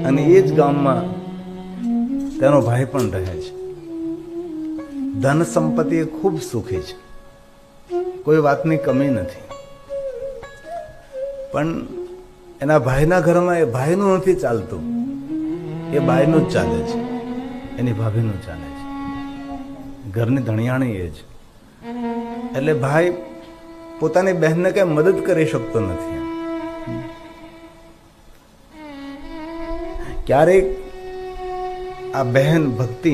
અને એ જ ગામમાં તેનો ભાઈ પણ રહે છે. ધન સંપત્તિ એ ખૂબ સુખી છે, કોઈ વાતની કમી નથી, પણ એના ભાઈના ઘરમાં એ ભાઈનું નથી ચાલતું, એ બાઈનું જ ચાલે છે, એની ભાભીનું ચાલે છે, ઘરની ધણિયાણી એ છે. એટલે ભાઈ પોતાની બહેનને કઈ મદદ કરી શકતો નથી. ક્યારેક આ બહેન ભક્તિ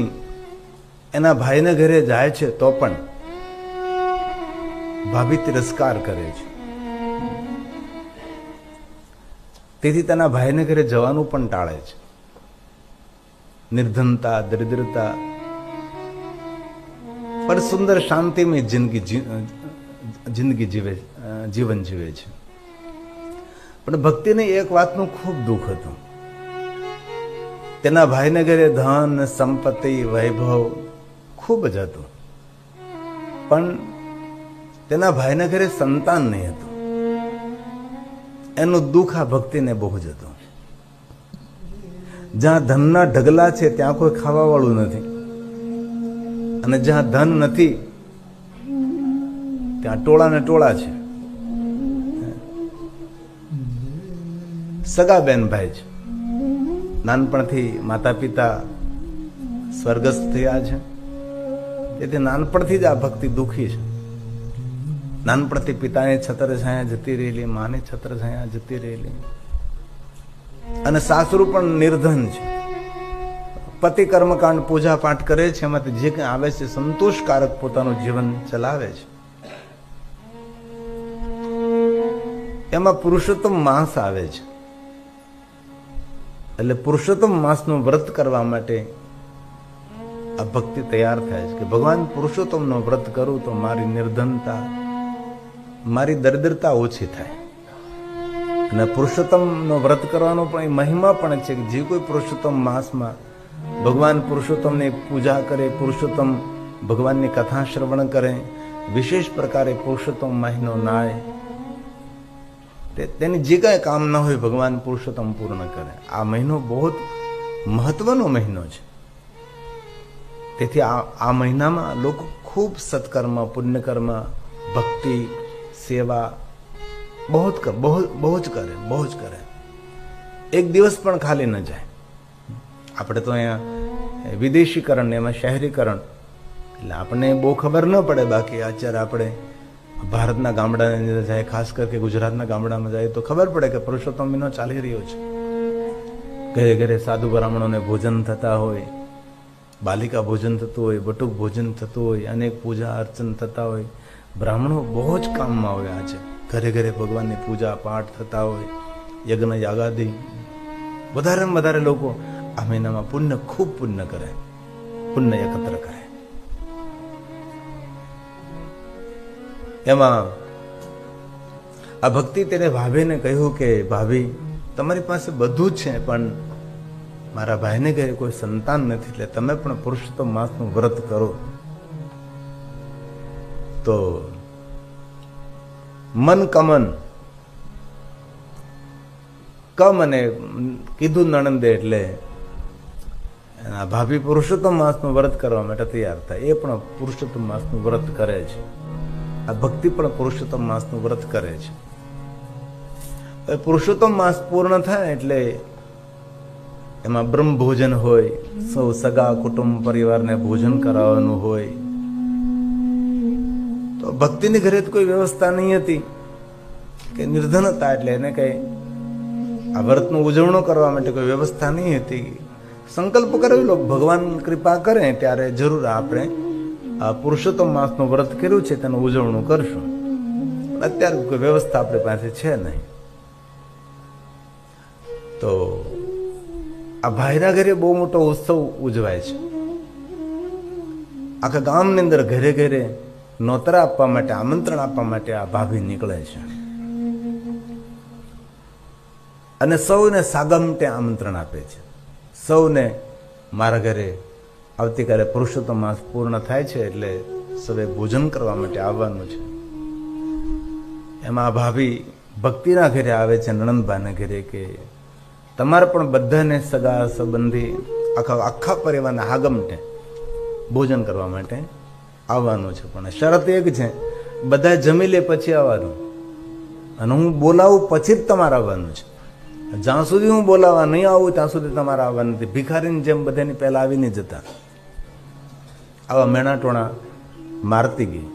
એના ભાઈને ઘરે જાય છે તો પણ ભાભી તિરસ્કાર કરે છે. તેથી તેના ભાઈને ઘરે જવાનું પણ ટાળે છે. નિર્ધનતા, દરિદ્રતા પર સુંદર શાંતિમય જિંદગી જીવન જીવે છે. પણ ભક્તિને એક વાતનું ખૂબ દુઃખ હતું. તેના ભાઈને ઘરે ધન, સંપત્તિ, વૈભવ ખૂબ જ હતું, પણ તેના ભાઈના ઘરે સંતાન નહીં હતું. એનું દુઃખ આ ભક્તિને બહુ જ હતું. જ્યાં ધનના ઢગલા છે ત્યાં કોઈ ખાવા વાળું નથી, અને જ્યાં ધન નથી ત્યાં ટોળા ને ટોળા છે. સગા બેન ભાઈ છે, નાનપણથી માતા પિતા સ્વર્ગસ્થ થયા છે, તેથી નાનપણથી જ આ ભક્તિ દુઃખી છે. નાનપણથી પિતાની છત્ર છાયા જતી રહેલી, માની છત્ર છાયા જતી રહેલી, અને સાસરું પણ નિર્ધન છે. પતિ કર્મકાંડ પૂજા પાઠ કરે છે, એમાંથી જે કંઈ આવે છે સંતોષકારક પોતાનું જીવન ચલાવે છે. એમાં પુરુષોત્તમ માસ આવે છે, એટલે પુરુષોત્તમ માસનું વ્રત કરવા માટે આ ભક્તિ તૈયાર થાય છે કે ભગવાન પુરુષોત્તમનું વ્રત કરું તો મારી નિર્ધનતા, મારી દરિદ્રતા ઓછી થાય. અને પુરુષોત્તમનો વ્રત કરવાનો પણ એ મહિમા પણ છે કે જે કોઈ પુરુષોત્તમ માસમાં ભગવાન પુરુષોત્તમની પૂજા કરે, પુરુષોત્તમ ભગવાનની કથા શ્રવણ કરે, વિશેષ પ્રકારે પુરુષોત્તમ મહિનો નાય, તેની જે કાંઈ કામના હોય ભગવાન પુરુષોત્તમ પૂર્ણ કરે. આ મહિનો બહુ મહત્વનો મહિનો છે. તેથી આ મહિનામાં લોકો ખૂબ સત્કર્મ, પુણ્યકર્મ, ભક્તિ, સેવા બહુ જ કરે. એક દિવસ પણ ખાલી ન જાય. આપણે તો અહીંયા વિદેશીકરણ ને એમાં શહેરીકરણ, એટલે આપણને બહુ ખબર ન પડે. બાકી અત્યારે આપણે ભારતના ગામડાની અંદર જાય, ખાસ કરીને ગુજરાતના ગામડામાં જાય તો ખબર પડે કે પુરુષોત્તમ મહિનો ચાલી રહ્યો છે. ઘરે ઘરે સાધુ બ્રાહ્મણોને ભોજન થતા હોય, બાલિકા ભોજન થતું હોય, બટુક ભોજન થતું હોય, અનેક પૂજા અર્ચન થતા હોય. બ્રાહ્મણો બહુ જ કામમાં હોય. આજે ઘરે ઘરે ભગવાનની પૂજા પાઠ થતા હોય, યજ્ઞ યાગાદી. વધારેમાં વધારે લોકો આ મહિનામાં ખૂબ પુણ્ય કરે, પુણ્ય એકત્ર કરે. એમાં આ ભક્તિ તેને ભાભીને કહ્યું કે ભાભી તમારી પાસે બધું જ છે, પણ મારા ભાઈને ઘરે કોઈ સંતાન નથી, એટલે તમે પણ પુરુષોત્તમ માસનું વ્રત કરો. તો મન કમન કમ અને કીધું નણંદે, એટલે ભાભી પુરુષોત્તમ માસનું વ્રત કરવા માટે તૈયાર થાય. એ પણ પુરુષોત્તમ માસનું વ્રત કરે છે. આ ભક્તિ પણ પુરુષોત્તમ માસનું વ્રત કરે છે. પુરુષોત્તમ માસ પૂર્ણ થાય એટલે એમાં બ્રહ્મ ભોજન હોય, સૌ સગા કુટુંબ પરિવારને ભોજન કરાવવાનું હોય. તો ભક્તિની ઘરે તો કોઈ વ્યવસ્થા નહીં હતી કે નિર્ધન હતા, એટલે એને કઈ આ વ્રતનું ઉજવણું કરવા માટે કોઈ વ્યવસ્થા નહીં હતી. સંકલ્પ કરેલો ભગવાન કૃપા કરે ત્યારે જરૂર આપણે આ પુરુષોત્તમ માસનું વ્રત કર્યું છે તેનું ઉજવણું કરશું. અત્યારે કોઈ વ્યવસ્થા આપણી પાસે છે નહીં. તો આ ભાઈના ઘરે બહુ મોટો ઉત્સવ ઉજવાય છે. આખા ગામની અંદર ઘરે ઘરે નોતરા આપવા માટે, આમંત્રણ આપવા માટે આ ભાભી નીકળે છે, અને સૌને સાગમટે આમંત્રણ આપે છે. સૌને મારા ઘરે આવતીકાલે પુરુષોત્તમ માસ પૂર્ણ થાય છે એટલે સૌએ ભોજન કરવા માટે આવવાનું છે. એમાં ભાભી ભક્તિના ઘરે આવે છે, નણંદબાના ઘરે, કે તમારે પણ બધાને સગા સંબંધી આખા પરિવારના આગમટે ભોજન કરવા માટે આવવાનું છે. પણ શરત એક છે, બધા જમી લે પછી આવવાનું, અને હું બોલાવું પછી જ તમારે આવવાનું છે. જ્યાં સુધી હું બોલાવવા નહીં આવું ત્યાં સુધી તમારે આવવાનું નથી. ભિખારીની જેમ બધાની પહેલા આવીને જતા. આવા મેણા ટોણા મારતી ગઈ.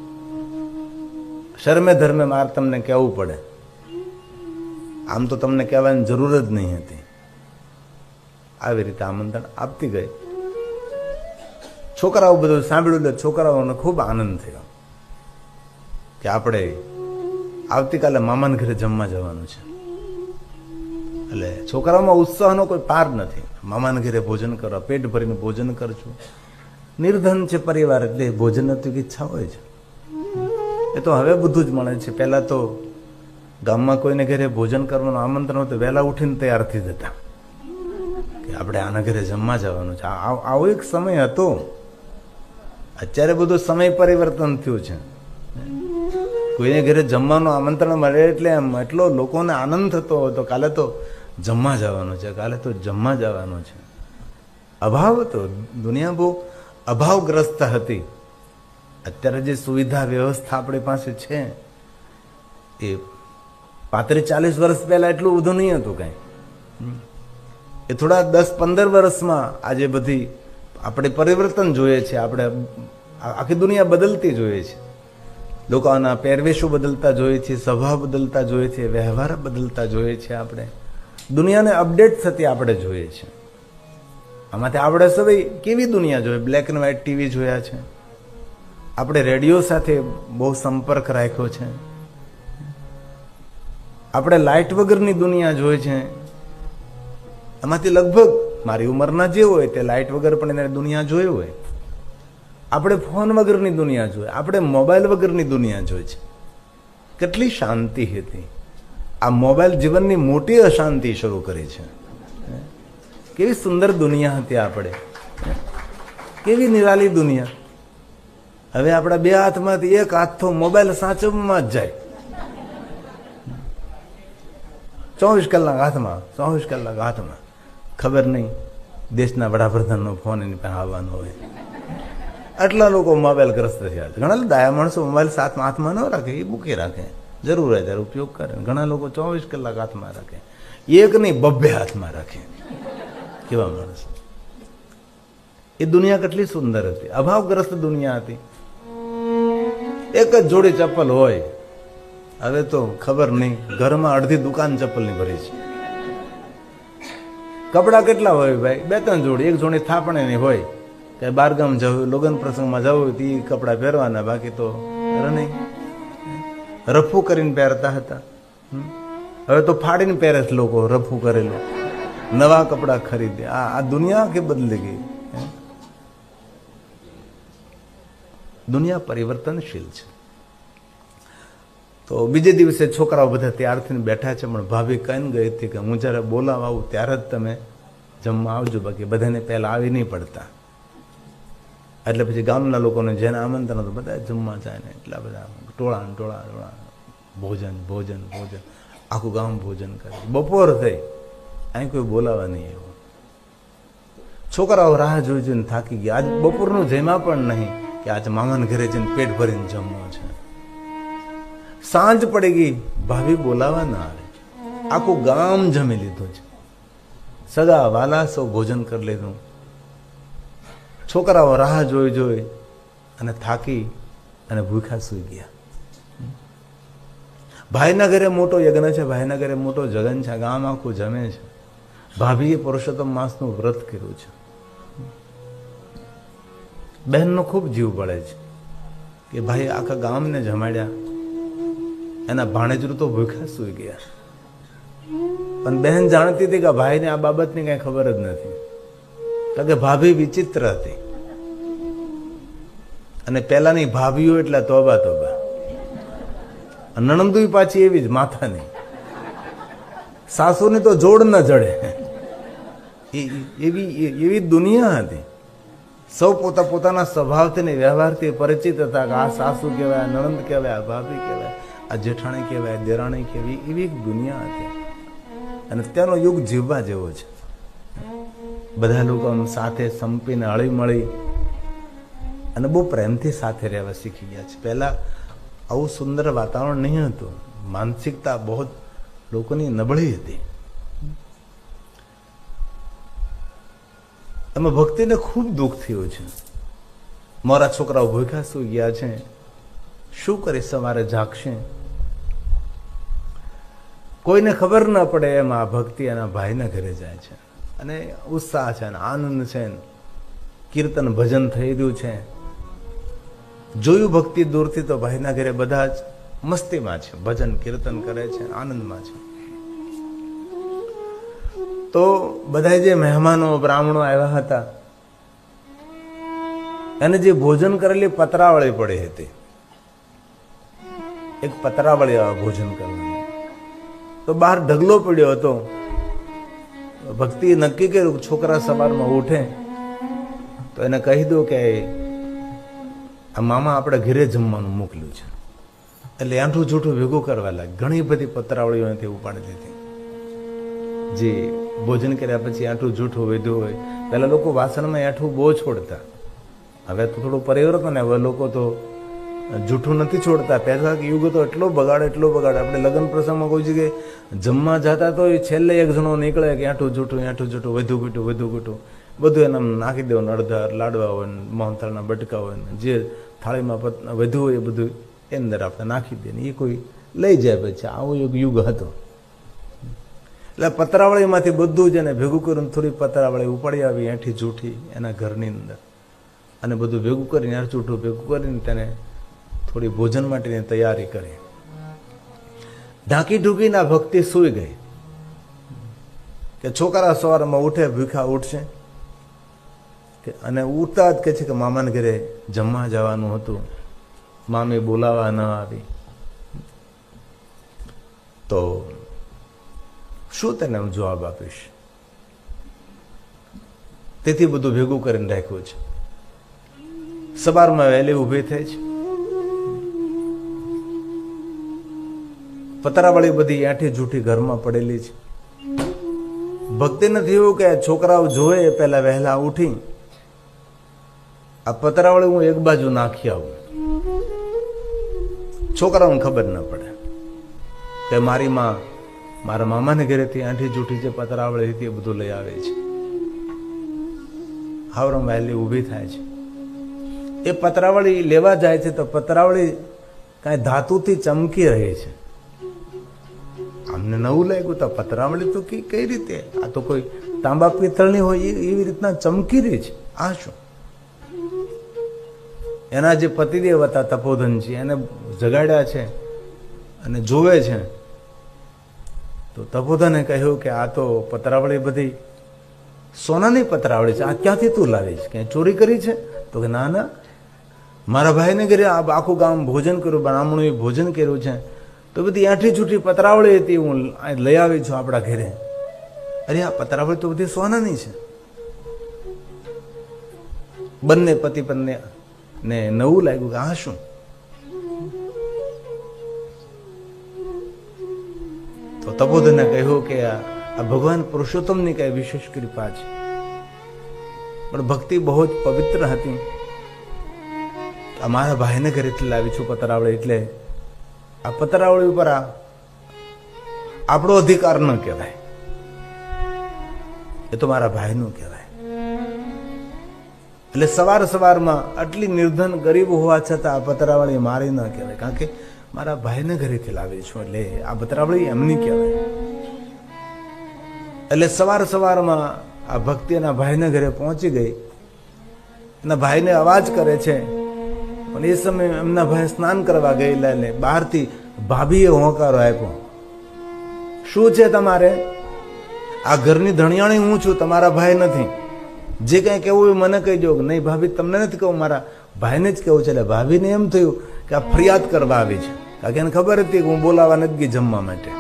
શરમે ધર્મે માર તમને કહેવું પડે, આમ તો તમને કહેવાની જરૂર જ નહીં હતી. આવી રીતે આમંત્રણ આપતી ગઈ. છોકરાઓ બધું સાંભળ્યું એટલે છોકરાઓને ખૂબ આનંદ થયો કે આપણે આવતીકાલે મામાના ઘરે જમવા જવાનું છે. એટલે છોકરાઓમાં ઉત્સાહનો કોઈ પાર નથી. મામાના ઘરે ભોજન કરવા, પેટ ભરીને ભોજન કરશું. નિર્ધન છે પરિવાર એટલે ભોજન નથી ઈચ્છા હોય છે. એ તો હવે બધું જ મળે છે. પહેલા તો ગામમાં કોઈને ઘરે ભોજન કરવાનું આમંત્રણ હતું, વહેલા ઉઠીને તૈયાર થઈ જતા કે આપણે આના ઘરે જમવા જવાનું છે. આવો એક સમય હતો. અત્યારે બધું સમય પરિવર્તન થયું છે. કોઈને ઘરે જમવાનું આમંત્રણ મળે એટલે એટલો લોકોને આનંદ થતો હતો, કાલે તો જમવા જવાનું છે, કાલે તો જમવા જવાનું છે. અભાવ હતો, દુનિયા બહુ અભાવગ્રસ્ત હતી. અત્યારે જે સુવિધા વ્યવસ્થા આપણી પાસે છે એ 35-40 વર્ષ પહેલા એટલું બધું નહીં હતું કાંઈ. એ થોડા 10-15 વર્ષમાં આજે બધી આપણે પરિવર્તન જોઈએ છે. આપણે આખી દુનિયા બદલતી જોઈએ છે. લોકોના પહેરવેશો બદલતા જોઈએ છે, સ્વભાવ બદલતા જોઈએ છે, વ્યવહાર બદલતા જોઈએ છે. આપણે દુનિયાને અપડેટ થતી આપણે જોઈએ છે. આમાંથી આપણે સૌ કેવી દુનિયા જોઈએ? બ્લેક એન્ડ વ્હાઇટ ટીવી જોયા છે, આપણે રેડિયો સાથે બહુ સંપર્ક રાખ્યો છે, આપણે લાઇટ વગરની દુનિયા જોઈ છે. એમાંથી લગભગ મારી ઉંમરના જે હોય તે લાઇટ વગર પણ એને દુનિયા જોઈ હોય. આપણે ફોન વગરની દુનિયા જોઈએ, આપણે મોબાઈલ વગરની દુનિયા જોઈ છે. કેટલી શાંતિ હતી! આ મોબાઈલ જીવનની મોટી અશાંતિ શરૂ કરી છે. કેવી સુંદર દુનિયા હતી આપણે, કેવી નિરાલી દુનિયા. હવે આપણા બે હાથમાંથી એક હાથ તો મોબાઈલ સાચવવામાં જ જાય. 24 કલાક હાથમાં, 24 કલાક હાથમાં. ખબર નહીં દેશના વડાપ્રધાનનો ફોન એની પાસે આવવાનો હોય. આટલા લોકો મોબાઈલ ગ્રસ્ત થયા છે. ઘણા ડાયા માણસો મોબાઈલ હાથમાં ન રાખે, એ મૂકી રાખે, જરૂર હોય ત્યારે ઉપયોગ કરે. ઘણા લોકો 24 કલાક હાથમાં રાખે, એક નહીં 2 હાથમાં રાખે. કેવા માણસ! એ દુનિયા કેટલી સુંદર હતી, અભાવગ્રસ્ત દુનિયા હતી. એક જ જોડી ચપ્પલ હોય. હવે તો ખબર નહીં, ઘરમાં અડધી દુકાન ચપ્પલની ભરી છે. કપડા કેટલા હોય ભાઈ? 2-3 જોડી. એક જોડી થાપણે હોય કે બારગામ જવું, લગ્ન પ્રસંગમાં જવું તે કપડા પહેરવાના, બાકી તો નહીં. રફું કરીને પહેરતા હતા. હવે તો ફાડીને પહેરે છે લોકો, રફું કરેલું. નવા કપડા ખરીદે. આ દુનિયા કે બદલી ગઈ. દુનિયા પરિવર્તનશીલ છે. તો બીજે દિવસે છોકરાઓ બધા તૈયાર થઈને બેઠા છે, પણ ભાભી કહીને ગઈ હતી કે હું જ્યારે બોલાવા આવું ત્યારે જ તમે જમવા આવજો, બાકી બધાને પહેલા આવી નહીં પડતા. એટલે પછી ગામના લોકોને જેને આમંત્રણ હતું બધા જમવા જાય ને એટલા બધા ટોળા ટોળા ભોજન ભોજન ભોજન, આખું ગામ ભોજન કરે. બપોર થઈ, અહીં કોઈ બોલાવા નહીં એવું. છોકરાઓ રાહ જોઈ જોઈને થાકી ગયા. આજ બપોરનું જમ્યા પણ નહીં કે આજે મામાના ઘરે જઈને પેટ ભરીને જમવું છે. સાંજ પડી ગઈ, ભાભી બોલાવા ના આવે. આખું ગામ જમી લીધું છે, સગા વાલા સૌ ભોજન કરી લીધું. છોકરાઓ રાહ જોઈ જોઈ અને થાકી અને ભૂખ્યા સૂઈ ગયા. ભાઈના ઘરે મોટો યજ્ઞ છે, ભાઈના ઘરે મોટો જગન છે, ગામ આખું જમે છે. ભાભીએ પુરુષોત્તમ માસનું વ્રત કર્યું છે. બહેનનો ખૂબ જીવ બળે છે કે ભાઈ આખા ગામને જમાડ્યા, એના ભાણેજરું તો ભૂખ્યા સૂઈ ગયા. પણ બહેન જાણતી હતી કે ભાઈને આ બાબતની કઈ ખબર જ નથી, કારણ કે ભાભી વિચિત્ર હતી. અને પેલાની ભાભીઓ એટલે તોબા તોબા. નણંદુય પાછી એવી જ માથાની. સાસુની તો જોડ ન જડે એવી દુનિયા હતી. સૌ પોતાના સ્વભાવથી ને વ્યવહારથી પરિચિત હતા કે આ સાસુ કહેવાય, નણંદ કહેવાય, આ ભાભી કહેવાય, આ જેઠાણી કહેવાય, દેરાણી કહેવાય. એવી એક દુનિયા હતી. અને અત્યારનો યુગ જીવવા જેવો છે. બધા લોકો આમ સાથે સંપીને હળી મળી અને બહુ પ્રેમથી સાથે રહેવા શીખી ગયા છે. પહેલા આવું સુંદર વાતાવરણ નહીં હતું. માનસિકતા બહુ લોકોની નબળી હતી. એમાં ભક્તિને ખૂબ દુઃખ થયું છે. મારા છોકરાઓ ભૂખ્યા સુઈ ગયા છે, શું કરી સવારે જાગશે? કોઈને ખબર ન પડે એમ આ ભક્તિ એના ભાઈના ઘરે જાય છે અને ઉત્સાહ છે ને આનંદ છે ને કીર્તન ભજન થઈ રહ્યું છે. જોયું ભક્તિ દૂરથી તો ભાઈના ઘરે બધા જ મસ્તીમાં છે, ભજન કીર્તન કરે છે, આનંદમાં છે. તો બધા જે મહેમાનો બ્રાહ્મણો આવ્યા હતા એને જે ભોજન કરેલી પતરાવળી પડી હતી, એક પતરાવળી ભોજન કરવાનું, તો બહાર ઢગલો પડ્યો હતો. ભક્તિ નક્કી કર્યું છોકરા સવારમાં ઉઠે તો એને કહી દો કે આ મામા આપણે ઘરે જમવાનું મોકલ્યું છે. એટલે આંઠું જૂઠું ભેગું કરવા લાગે. ઘણી બધી પતરાવળીઓ એનાથી ઉપાડી દીધી. જે ભોજન કર્યા પછી આંઠું જૂઠું વધ્યું હોય. પહેલા લોકો વાસણમાં આંઠું બહુ છોડતા, હવે તો થોડું પરિવર્તન. હવે લોકો તો જૂઠું નથી છોડતા. પહેલા યુગ તો એટલો બગાડ. આપણે લગ્ન પ્રસંગમાં કોઈ જગ્યાએ જમવા જતા તો છેલ્લે એક જણો નીકળે કે આંઠું જૂઠું વધુ ઘૂટું બધું એને નાખી દેવાનું. અડધા લાડવા હોય ને મોહનથાળના બટકા હોય ને જે થાળીમાં વધુ હોય એ બધું એ અંદર આપણે નાખી દે ને એ કોઈ લઈ જાય. પછી આવો એક યુગ હતો. એટલે પતરાવળીમાંથી બધું જ એને ભેગું કરીને થોડી પતરાવળી ઉપાડી આવી એઠી જૂઠી એના ઘરની અંદર, અને બધું ભેગું કરીને આઠ જૂઠું ભેગું કરીને તેને થોડી ભોજન માટેની તૈયારી કરી. ઢાંકી ઢૂંકીના ભક્તિ સૂઈ ગઈ કે છોકરા સવારમાં ઉઠે, ભૂખા ઉઠશે અને ઉઠતા જ કહે છે કે મામાને ઘરે જમવા જવાનું હતું, મામી બોલાવા ન આવી. તો શું તેને હું જવાબ આપીશ? તેથી બધું ભેગું કરીને રાખ્યું છે. સવારમાં વહેલી ઊભી થઈ છે. પતરાવળી બધી આઠી જૂઠી ઘરમાં પડેલી છે. ભક્તિ નથી એવું કે છોકરાઓ જોવે પેલા વહેલા ઉઠી આ પતરાવળી હું એક બાજુ નાખી આવું. છોકરાઓને ખબર ન પડે કે મારી માં મારા મામાને ઘરેથી આઠી જૂઠી જે પતરાવળી હતી એ બધું લઈ આવે છે. હાવરમ વહેલી ઊભી થાય છે. એ પતરાવળી લેવા જાય છે તો પતરાવળી કાંઈ ધાતુથી ચમકી રહી છે. અમને નવું લાગ્યું તો પતરાવળી તો કઈ રીતે, આ તો કોઈ તાંબા પિત્તળની હોય એવી રીતના ચમકી રહી છે. આ શું? એના જે પતિદેવ હતા તપોધનજી એને જગાડ્યા છે અને જોવે છે. તો તપોધને કહ્યું કે આ તો પતરાવળી બધી સોનાની પતરાવળી છે, આ ક્યાંથી તું લાવી છે? ક્યાંય ચોરી કરી છે? તો કે ના ના, મારા ભાઈને ઘરે આખું ગામ ભોજન કર્યું, બ્રાહ્મણોએ ભોજન કર્યું છે, તો બધી આઠી છૂટી પતરાવળી હતી, હું લઈ આવી છું આપણા ઘરે. અરે આ પતરાવળી તો બધી સોનાની છે. બંને પતિ પત્ની ને નવું લાગ્યું કે આ શું? તો તપોધને કહ્યું કે આ ભગવાન પુરુષોત્તમની કઈ વિશેષ કૃપા છે. પણ ભક્તિ બહુ જ પવિત્ર હતી. અમારા ભાઈને ઘરેથી લાવી છું પતરાવળી, એટલે આ પતરાવળી ઉપર આપણો અધિકાર ન કહેવાય, એ તો મારા ભાઈનું કહેવાય. એટલે સવારમાં આટલી નિર્ધન ગરીબ હોવા છતાં આ પતરાવળી મારી ન કહેવાય, કારણ કે મારા ભાઈને ઘરેથી લાવી છું, એટલે આ પતરાવળી એમની કહેવાય. એટલે સવારમાં આ ભક્તિ એના ભાઈને ઘરે પહોંચી ગઈ. એના ભાઈને અવાજ કરે છે, પણ એ સમયે એમના ભાઈ સ્નાન કરવા ગયેલા ને બહારથી ભાભીએ હોંકારો આપ્યો. શું છે તમારે? આ ઘરની ધણિયાણી હું છું, તમારા ભાઈ નથી. જે કઈ કેવું હોય મને કહી દો. નહીં ભાભી, તમને નથી કહું, મારા ભાઈને જ કેવું છે. એટલે ભાભીને એમ થયું કે આ ફરિયાદ કરવા આવી છે, કારણ કે એને ખબર હતી કે હું બોલાવા નથી ગઈ જમવા માટે.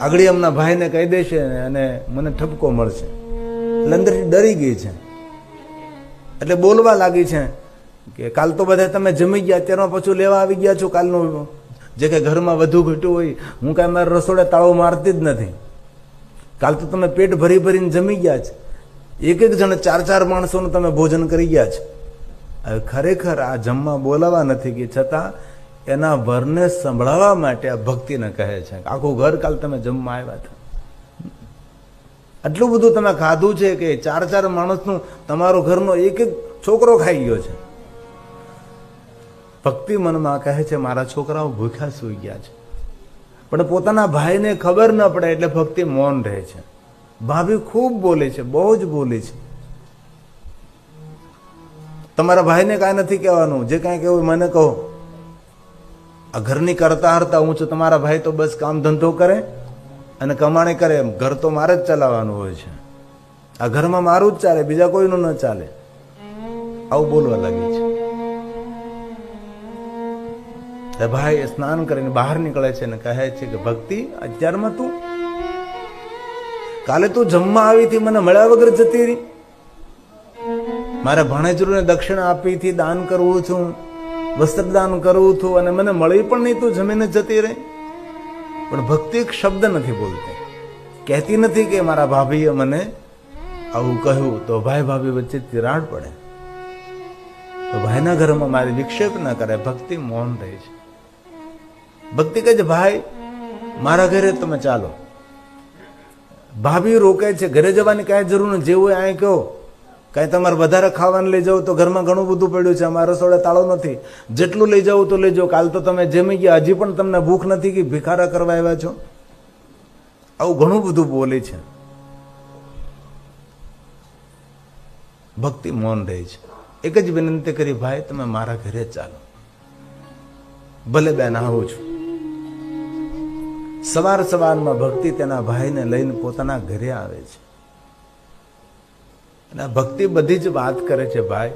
આગળ એમના ભાઈને કહી દેશે અને મને ઠપકો મળશે. એટલે અંદરથી ડરી ગઈ છે. એટલે બોલવા લાગી છે કે કાલ તો બધા તમે જમી ગયા, અત્યારમાં પાછું લેવા આવી ગયા છો, કાલનું જે કે ઘરમાં વધુ ઘટ્યું હોય, હું કાંઈ મારા રસોડે તાળો મારતી જ નથી. કાલ તો તમે પેટ ભરી ભરીને જમી ગયા છે, એક જણ 4 માણસોનું તમે ભોજન કરી ગયા છે. હવે ખરેખર આ જમવા બોલાવા નથી કે છતાં એના વરને સંભળાવવા માટે આ ભક્તિને કહે છે. આખું ઘર કાલ તમે જમવા આવ્યા હતા, આટલું બધું તમે ખાધું છે કે 4 માણસનું તમારો ઘરનો એક છોકરો ખાઈ ગયો છે. ભક્તિ મનમાં કહે છે મારા છોકરાઓ ભૂખ્યા સૂઈ ગયા છે, પણ પોતાના ભાઈને ખબર ન પડે એટલે ભક્તિ મૌન રહે છે. ભાભી ખૂબ બોલે છે, બહુ જ બોલે છે. તમારા ભાઈને કાંઈ નથી કહેવાનું, જે કાંઈ કહેવું મને કહો. આ ઘરની કરતા હરતા હું છું, તમારા ભાઈ તો બસ કામ ધંધો કરે અને કમાણી કરે, ઘર તો મારે જ ચલાવવાનું હોય છે. આ ઘરમાં મારું જ ચાલે, બીજા કોઈનું ન ચાલે. આવું બોલવા લાગી છે. ભાઈ સ્નાન કરીને બહાર નીકળે છે અને કહે છે કે ભક્તિ, અત્યારમાં તું, કાલે તું જમવા આવી હતી, મને મળ્યા વગર જતી રહી. મારે ભાણેજરૂને દક્ષિણા આપી હતી, દાન કરવું છું, વસ્ત્રદાન કરવું છું, અને મને મળી પણ નહીં, તું જમીને જતી રહી. પણ ભક્તિ એક શબ્દ નથી બોલતી, કહેતી નથી કે મારા ભાભીએ મને આવું કહ્યું તો ભાઈ ભાભી વચ્ચે તિરાડ પડે, તો ભાઈના ઘરમાં મારી વિક્ષેપ ન કરે. ભક્તિ મૌન રહી છે. ભક્તિ કહે છે ભાઈ મારા ઘરે તમે ચાલો. ભાભી રોકે છે, ઘરે જવાની કાંઈ જરૂર નથી, જેવું હોય અહીં કહો. કાંઈ તમારે વધારે ખાવાનું લઈ જાવ તો ઘરમાં ઘણું બધું પડ્યું છે, અમારા રસોડે તાળો નથી, જેટલું લઈ જાવ તો લઈ જાઓ. કાલ તો તમે જમી ગયા, હજી પણ તમને ભૂખ નથી કે ભિખારા કરવા આવ્યા છો. આવું ઘણું બધું બોલે છે. ભક્તિ મૌન રહી છે. એક જ વિનંતી કરી, ભાઈ તમે મારા ઘરે ચાલો. ભલે બેન આવું છું. સવારમાં ભક્તિ તેના ભાઈને લઈને પોતાના ઘરે આવે છે. અને ભક્તિ બધી જ વાત કરે છે. ભાઈ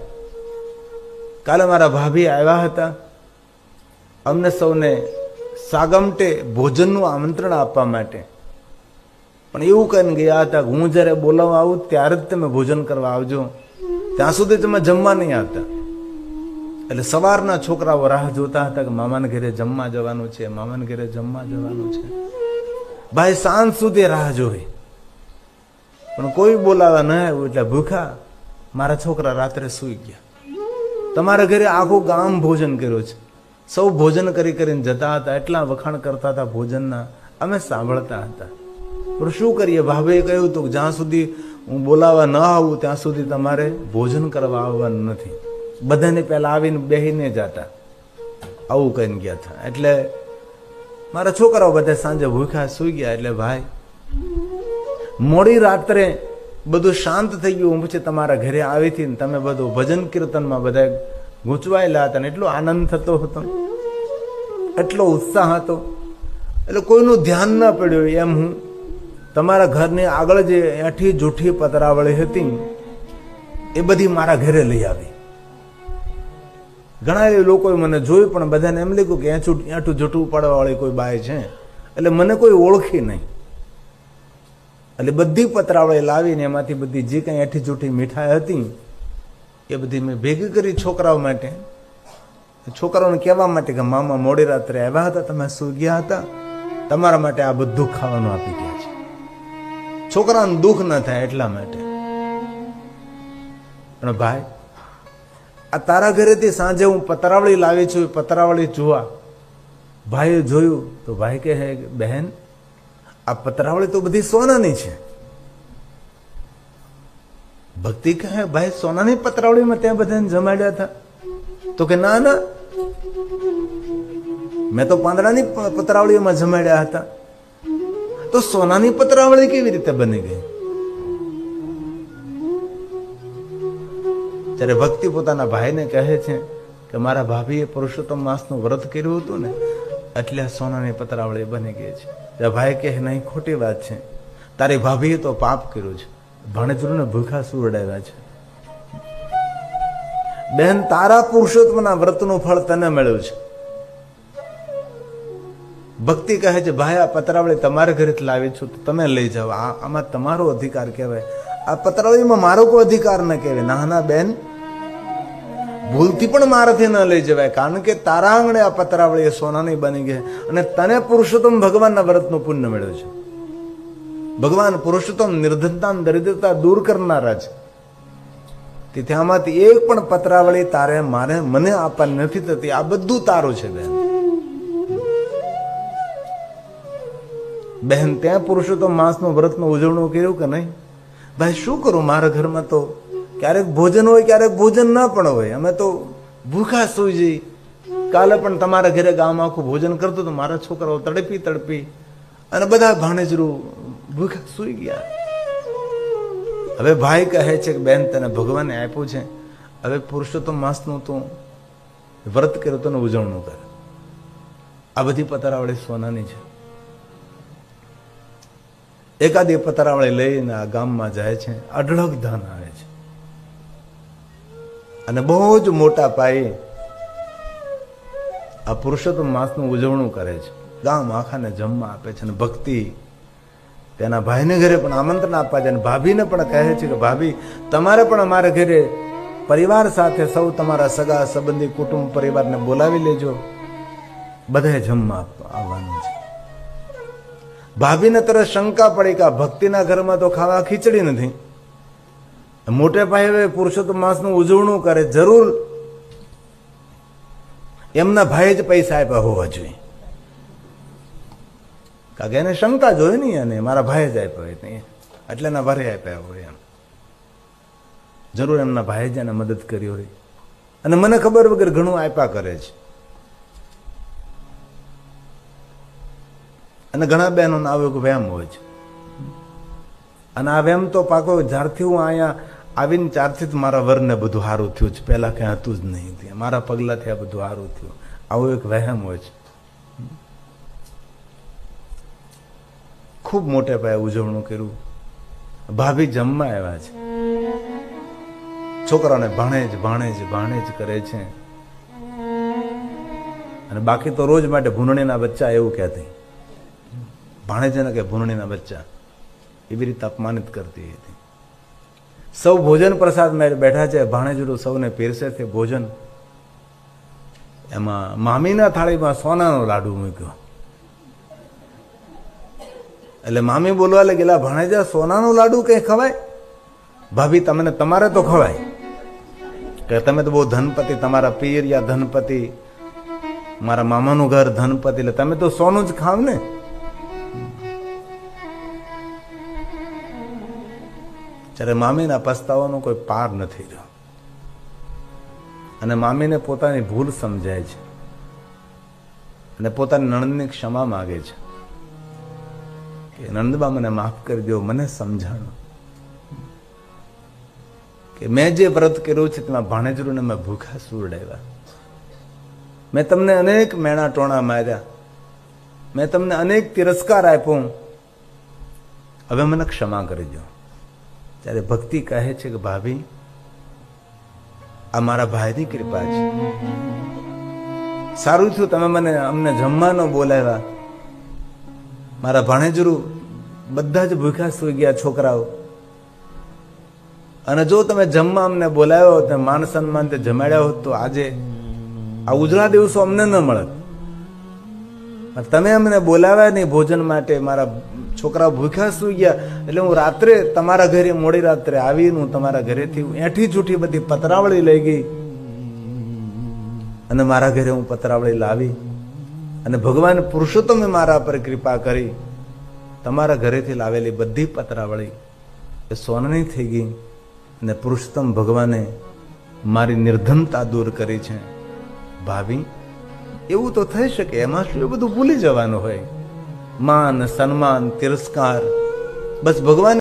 કાલે મારા ભાભી આવ્યા હતા, અમને સૌને સાગમટે ભોજનનું આમંત્રણ આપવા માટે, પણ એવું કહીને ગયા હતા કે હું જ્યારે બોલાવવા આવું ત્યારે જ તમે ભોજન કરવા આવજો, ત્યાં સુધી તમે જમવા નહીં આવતા. એટલે સવારના છોકરાઓ રાહ જોતા હતા કે મામાને ઘરે જમવા જવાનું છે, મામાને ઘરે જમવા જવાનું છે. ભાઈ સાંજ સુધી રાહ જોઈ, પણ કોઈ બોલાવા ન આવ્યું. એટલે ભૂખા મારા છોકરા રાત્રે સૂઈ ગયા. તમારા ઘરે આખું ગામ ભોજન કર્યું છે, સૌ ભોજન કરીને જતા હતા, એટલા વખાણ કરતા હતા ભોજનના, અમે સાંભળતા હતા. પણ શું કરીએ, ભાભીએ કહ્યું હતું કે જ્યાં સુધી હું બોલાવા ન આવું ત્યાં સુધી તમારે ભોજન કરવા આવવાનું નથી, બધાને પહેલા આવીને બેહીને જતા. આવું કહીને ગયા હતા. એટલે મારા છોકરાઓ બધા સાંજે ભૂખ્યા સૂઈ ગયા. એટલે ભાઈ મોડી રાત્રે બધું શાંત થઈ ગયું પછી તમારા ઘરે આવી હતી, તમે બધું ભજન કીર્તનમાં બધા ગૂંચવાયેલા હતા, એટલો આનંદ થતો હતો, એટલો ઉત્સાહ હતો. એટલે કોઈનું ધ્યાન ન પડ્યું એમ હું તમારા ઘરની આગળ જે એઠી જૂઠી પતરાવળી હતી એ બધી મારા ઘરે લઈ આવી. ઘણા લોકોએ મને જોયું, પણ બધાને એમ લાગ્યું કે એઠું જૂઠું ઉપાડવા વાળી કોઈ બાઈ છે, એટલે મને કોઈ ઓળખી નહીં. એટલે બધી પતરાવળી લાવીને એમાંથી બધી જે કંઈ એઠી જૂઠી મીઠાઈ હતી એ બધી મેં ભેગી કરી છોકરાઓ માટે, છોકરાઓને કહેવા માટે કે મામા મોડી રાત્રે આવ્યા હતા, તમે સૂઈ ગયા હતા, તમારા માટે આ બધું ખાવાનું આપી ગયા છે. છોકરાને દુઃખ ન થાય એટલા માટે. પણ ભાઈ આ તારા ઘરેથી સાંજે હું પતરાવળી લાવી છું, પતરાવળી જોવા ભાઈએ જોયું તો ભાઈ કહે બહેન આ પતરાવળી તો બધી સોનાની છે. ભક્તિ કહે ભાઈ સોનાની પતરાવળીમાં ત્યાં બધાને જમાડ્યા હતા? તો કે ના ના, મેં તો પાંદડાની પતરાવળીમાં જમાડ્યા હતા. તો સોનાની પતરાવળી કેવી રીતે બની ગઈ? ત્યારે ભક્તિ પોતાના ભાઈને કહે છે કે મારા ભાભીએ પુરુષોત્તમ માસનું વ્રત કર્યું હતું ને એટલે સોનાની પતરાવળી બની ગઈ છે. ભાઈ કહે નહીં, ખોટી વાત છે, તારી ભાભીએ તો પાપ કર્યું છે, ભાણેજરૂને ભૂખા સુવડાવ્યા છે. બેન તારા પુરુષોત્તમના વ્રતનું ફળ તને મળ્યું છે. ભક્તિ કહે છે ભાઈ આ પતરાવળી તમારા ઘરેથી લાવી છું તો તમે લઈ જાઓ, આમાં તમારો અધિકાર કહેવાય, આ પતરાવળીમાં મારો કોઈ અધિકાર ન કહેવાય. ના ના બેન, ભૂલથી પણ મારાથી ન લઈ જવાય, કારણ કે તારા આંગણે આ પતરાવળી એ સોનાની બની ગઈ અને તને પુરુષોત્તમ ભગવાનના વ્રતનું પુણ્ય મળ્યું છે. ભગવાન પુરુષોત્તમ નિર્ધનતા દરિદ્રતા દૂર કરનારા છે. તેથી આમાંથી એક પણ પતરાવળી તારે મારે મને આપવાની નથી થતી. આ બધું તારું છે બેન. બહેન ત્યાં પુરુષોત્તમ માસનું વ્રતનું ઉજવણું કર્યું કે નહીં? ભાઈ શું કરું, મારા ઘરમાં તો ક્યારેક ભોજન હોય, ક્યારેક ભોજન ના પણ હોય. અમે તો ભૂખા સુઈ જઈ. કાલે પણ તમારા ઘરે ગામ આખું ભોજન કરતું તો મારા છોકરાઓ તડપી તડપી અને બધા ભાણેજરું ભૂખા સુઈ ગયા. હવે ભાઈ કહે છે કે બેન તને ભગવાને આપ્યું છે, હવે પુરુષોત્તમ માસનું તું વ્રત કર્યું તો ઉજવણું કર. આ બધી પતરાવળી સોનાની છે. એકાદી પતરાવળી લઈને આ ગામમાં જાય છે, અઢળક ધન આવે છે અને બહુ જ મોટા પાયે આ પુરુષોત્તમ માસનું ઉજવણું કરે છે. ગામ આખાને જમવા આપે છે અને ભક્તિ તેના ભાઈને ઘરે પણ આમંત્રણ આપવા છે અને ભાભીને પણ કહે છે કે ભાભી તમારે પણ અમારા ઘરે પરિવાર સાથે સૌ તમારા સગા સંબંધી કુટુંબ પરિવારને બોલાવી લેજો, બધાએ જમવા આવવાનું છે. ભાભીને તરત શંકા પડી કે ભક્તિના ઘરમાં તો ખાવા ખીચડી નથી. મોટે પાયે પુરુષોત્તમ માસનું ઉજવણું કરે, જરૂર એમના ભાઈ જ પૈસા આપ્યા હોવા જોઈએ, કારણ કે એને શંકા જોઈ નહીં અને મારા ભાઈ જ આપ્યા હોય એટલે એના ભારે આપ્યા હોય એમ. જરૂર એમના ભાઈ જ એને મદદ કરી હોય અને મને ખબર વગર ઘણું આપ્યા કરે છે. અને ઘણા બહેનોને આવો એક વહેમ હોય છે અને આ વહેમ તો પાકો જ્યારથી હું અહીંયા આવીને ત્યારથી જ મારા વરને બધું સારું થયું છે. પહેલા કઈ હતું જ નહીં, મારા પગલાથી આ બધું સારું થયું. આવો એક વહેમ હોય છે. ખૂબ મોટે પાયે ઉજવણું કર્યું. ભાભી જમવા આવ્યા છે, છોકરાને ભાણેજ ભાણેજ ભાણેજ કરે છે અને બાકી તો રોજ માટે ભૂનણીના બચ્ચા એવું કહેતી. ભાણેજને કે ભૂનણીના બચ્ચા એવી રીતે અપમાનિત કરતી હતી. સૌ ભોજન પ્રસાદ બેઠા છે, ભાણેજરું સૌને પીરસે છે ભોજન. એમાં મામીના થાળીમાં સોનાનો લાડુ મૂક્યો. એટલે મામી બોલવા લાગેલા, ભાણેજા સોનાનો લાડુ કઈ ખવાય? ભાભી તમને તમારે તો ખવાય, કે તમે તો બહુ ધનપતિ, તમારા પિયરિયા ધનપતિ, મારા મામાનું ઘર ધનપતિ, એટલે તમે તો સોનું જ ખાવ ને. ત્યારે મામીના પસ્તાવાનો કોઈ પાર નથી રહ્યો અને મામીને પોતાની ભૂલ સમજાય છે અને પોતાની નણંદની ક્ષમા માગે છે કે નંદબા મને માફ કરી દો, મને સમજાણો કે મેં જે વ્રત કર્યું છે તેમાં ભાણેજરૂને મેં ભૂખા સુવડાવ્યા, મેં તમને અનેક મેણા ટોણા માર્યા, મેં તમને અનેક તિરસ્કાર આપ્યો, હવે મને ક્ષમા કરી દો. ત્યારે ભક્તિ કહે છે કે ભાભી આ મારા ભાઈની કૃપા છે, સારું થયું તમે મને અમને જમવા ન બોલાવ્યા. મારા ભાણેજરું બધા જ ભૂખ્યા સુઈ ગયા છોકરાઓ, અને જો તમે જમવા અમને બોલાવ્યો, તમે માન સન્માન જમાડ્યા હોત તો આજે આ ઉજળા દિવસો અમને ન મળત. તમે અમને બોલાવ્યા નહીં ભોજન માટે, મારા છોકરાઓ ભૂખ્યા સુઈ ગયા, એટલે હું રાત્રે તમારા ઘરે મોડી રાત્રે આવીને હું તમારા ઘરેથી એઠી જૂઠી બધી પતરાવળી લઈ ગઈ અને મારા ઘરે હું પતરાવળી લાવી અને ભગવાન પુરુષોત્તમે મારા પર કૃપા કરી. તમારા ઘરેથી લાવેલી બધી પતરાવળી એ સોનાની થઈ ગઈ અને પુરુષોત્તમ ભગવાને મારી નિર્ધનતા દૂર કરી છે. ભાભી એવું તો થઈ શકે, એમાં શું એ બધું ભૂલી જવાનું હોય? માન સન્માન તિરસ્કાર બસ ભગવાન